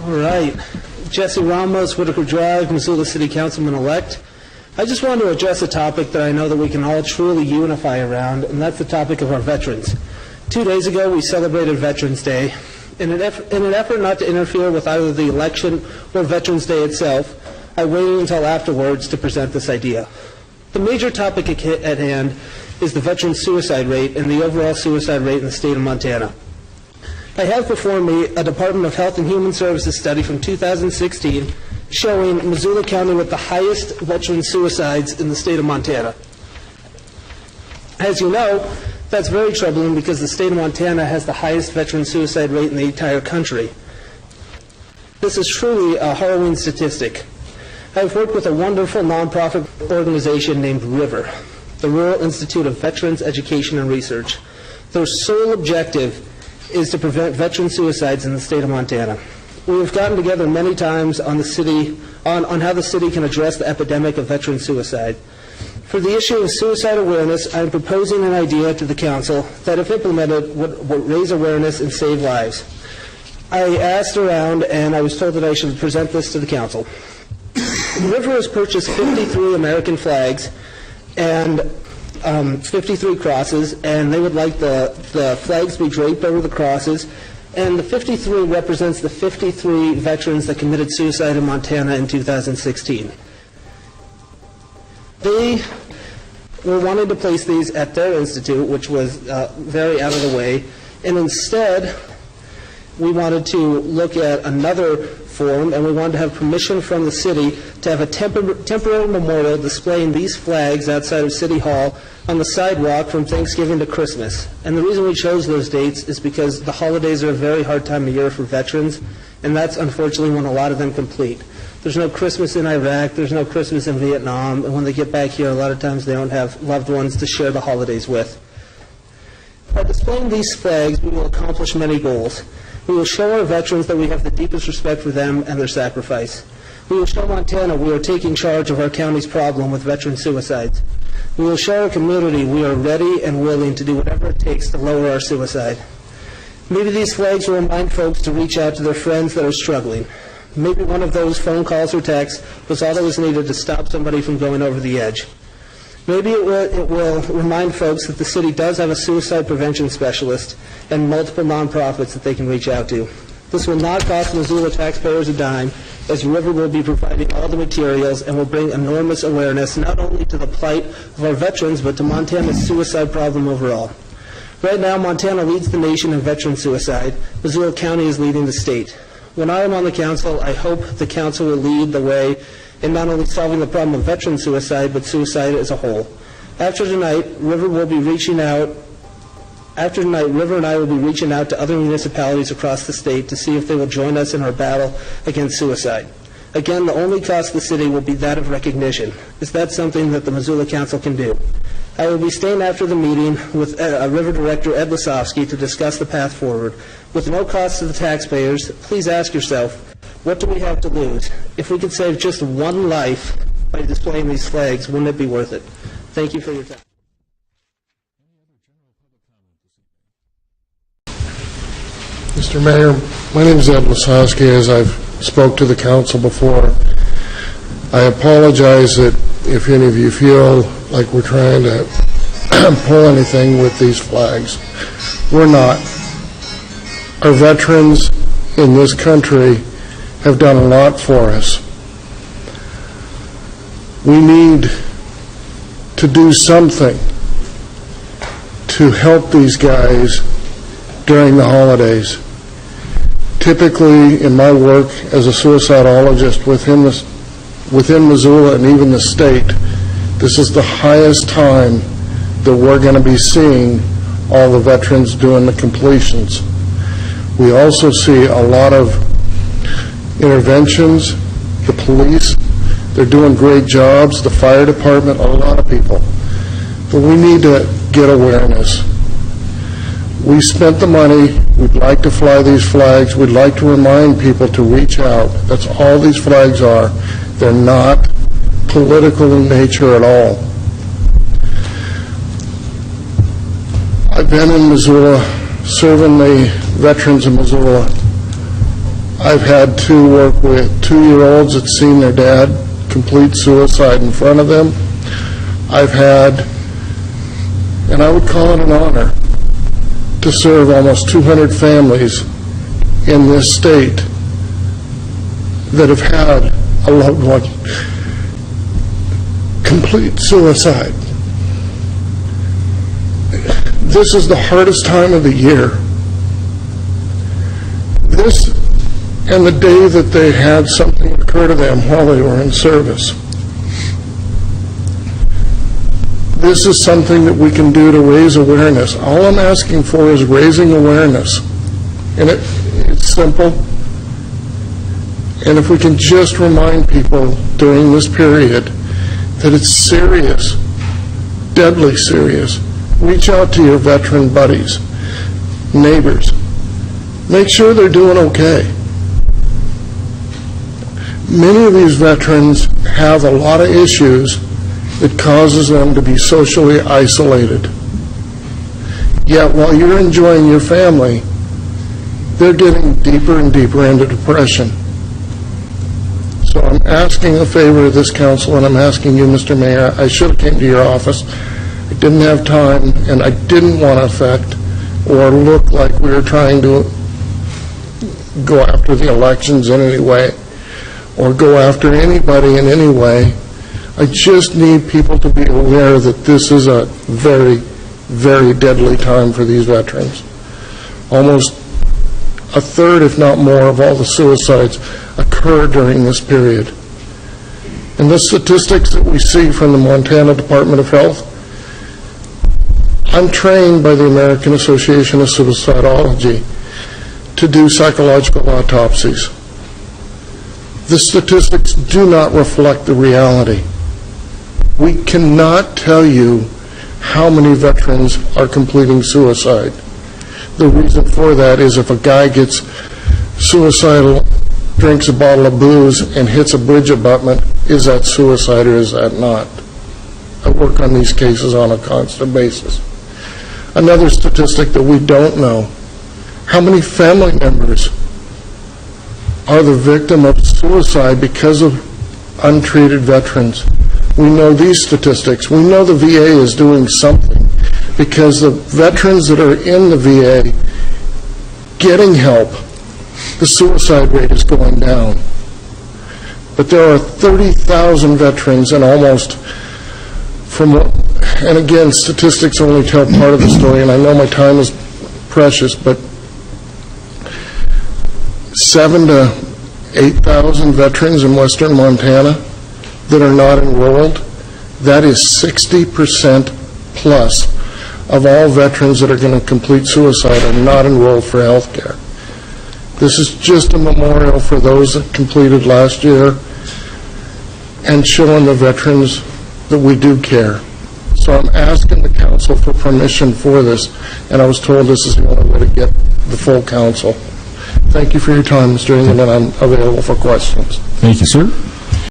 All right. Jesse Ramos, Whitaker Drive, Missoula City Councilman-elect. I just wanted to address a topic that I know that we can all truly unify around, and that's the topic of our veterans. 2 days ago, we celebrated Veterans Day. In an effort not to interfere with either the election or Veterans Day itself, I waited until afterwards to present this idea. The major topic at hand is the veteran suicide rate and the overall suicide rate in the state of Montana. I have before me a Department of Health and Human Services study from 2016 showing Missoula County with the highest veteran suicides in the state of Montana. As you know, that's very troubling because the state of Montana has the highest veteran suicide rate in the entire country. This is truly a harrowing statistic. I've worked with a wonderful nonprofit organization named RIVER, the Rural Institute of Veterans Education and Research. Their sole objective is to prevent veteran suicides in the state of Montana. We have gotten together many times on how the city can address the epidemic of veteran suicide. For the issue of suicide awareness, I am proposing an idea to the council that, if implemented, would raise awareness and save lives. I asked around, and I was told that I should present this to the council. River has purchased 53 American flags and 53 crosses, and they would like the flags to be draped over the crosses. And the 53 represents the 53 veterans that committed suicide in Montana in 2016. They were wanting to place these at their institute, which was very out of the way, and instead we wanted to look at another form, and we wanted to have permission from the city to have a temporary memorial displaying these flags outside of City Hall on the sidewalk from Thanksgiving to Christmas. And the reason we chose those dates is because the holidays are a very hard time of year for veterans, and that's unfortunately when a lot of them complete. There's no Christmas in Iraq, there's no Christmas in Vietnam, and when they get back here, a lot of times they don't have loved ones to share the holidays with. By displaying these flags, we will accomplish many goals. We will show our veterans that we have the deepest respect for them and their sacrifice. We will show Montana we are taking charge of our county's problem with veteran suicides. We will show our community we are ready and willing to do whatever it takes to lower our suicide. Maybe these flags will remind folks to reach out to their friends that are struggling. Maybe one of those phone calls or texts was all that was needed to stop somebody from going over the edge. Maybe it will remind folks that the city does have a suicide prevention specialist and multiple nonprofits that they can reach out to. This will not cost Missoula taxpayers a dime, as River will be providing all the materials and will bring enormous awareness not only to the plight of our veterans, but to Montana's suicide problem overall. Right now, Montana leads the nation in veteran suicide. Missoula County is leading the state. When I am on the council, I hope the council will lead the way in not only solving the problem of veteran suicide, but suicide as a whole. After tonight, River and I will be reaching out to other municipalities across the state to see if they will join us in our battle against suicide. Again, the only cost to the city will be that of recognition. Is that something that the Missoula Council can do? I will be staying after the meeting with River Director Ed Lesofski to discuss the path forward. With no cost to the taxpayers, please ask yourself, what do we have to lose? If we could save just one life by displaying these flags, wouldn't it be worth it? Thank you for your time. Mr. Mayor, my name is Ed Lesofski. As I've spoke to the council before, I apologize that if any of you feel like we're trying to pull anything with these flags. We're not. Our veterans in this country have done a lot for us. We need to do something to help these guys during the holidays. Typically, in my work as a suicidologist within Missoula and even the state, this is the highest time that we're going to be seeing all the veterans doing the completions. We also see a lot of interventions, the police, they're doing great jobs, the fire department, a lot of people. But we need to get awareness. We spent the money, we'd like to fly these flags, we'd like to remind people to reach out. That's all these flags are. They're not political in nature at all. I've been in Missoula, serving the veterans of Missoula I've had to work with 2-year-olds that seen their dad complete suicide in front of them. I've had, and I would call it an honor, to serve almost 200 families in this state that have had a loved one complete suicide. This is the hardest time of the year. This and the day that they had something occur to them while they were in service. This is something that we can do to raise awareness. All I'm asking for is raising awareness. And it's simple. And if we can just remind people during this period that it's serious, deadly serious, reach out to your veteran buddies, neighbors. Make sure they're doing okay. Many of these veterans have a lot of issues that causes them to be socially isolated. Yet while you're enjoying your family, they're getting deeper and deeper into depression. So I'm asking a favor of this council, and I'm asking you, Mr. Mayor. I should have came to your office. I didn't have time, and I didn't want to affect or look like we were trying to go after the elections in any way or go after anybody in any way. I just need people to be aware that this is a very, very deadly time for these veterans. Almost a third, if not more, of all the suicides occur during this period. And the statistics that we see from the Montana Department of Health, I'm trained by the American Association of Suicidology to do psychological autopsies. The statistics do not reflect the reality. We cannot tell you how many veterans are completing suicide. The reason for that is if a guy gets suicidal, drinks a bottle of booze, and hits a bridge abutment, is that suicide or is that not? I work on these cases on a constant basis. Another statistic that we don't know, how many family members are the victim of suicide because of untreated veterans? We know these statistics. We know the VA is doing something because the veterans that are in the VA getting help, the suicide rate is going down. But there are 30,000 veterans, and almost from what, and again, statistics only tell part of the story, and I know my time is precious, but 7,000 to 8,000 veterans in western Montana that are not enrolled. That is 60% plus of all veterans that are going to complete suicide are not enrolled for health care. This is just a memorial for those that completed last year and showing the veterans that we do care. So I'm asking the council for permission for this, and I was told this is the only way to get the full council. Thank you for your time, Mr. England, and I'm available for questions. Thank you, sir.